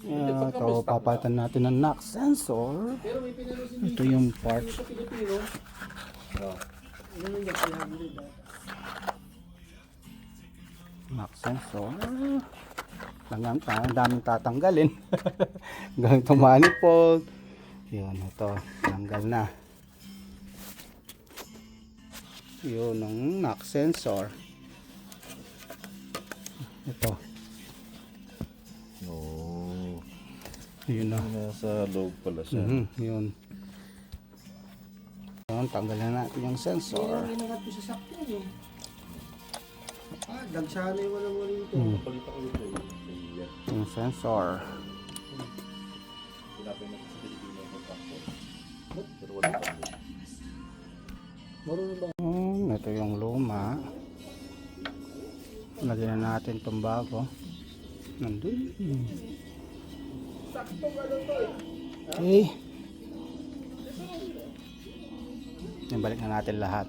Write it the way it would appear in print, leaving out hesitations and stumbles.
Ito, papalitan natin ng knock sensor. Ito yung parts. Knock sensor. Ang daming tatanggalin. Ganito manifold. Yun, ito. Tanggal na. Yun ang knock sensor. Ito. Oh. Yun na. Nasa loob pala siya. Yun. Yun, tanggalin natin yung sensor. Dagsana yung walang wala ito. Palit ako ito. Yung sensor. Pinapay na sa Pilipino ng factor. Pero wala pa rin. Marunong ba? Ito yung luma. Lagyan na natin itong bago. Nandun. Okay. Balik na natin lahat.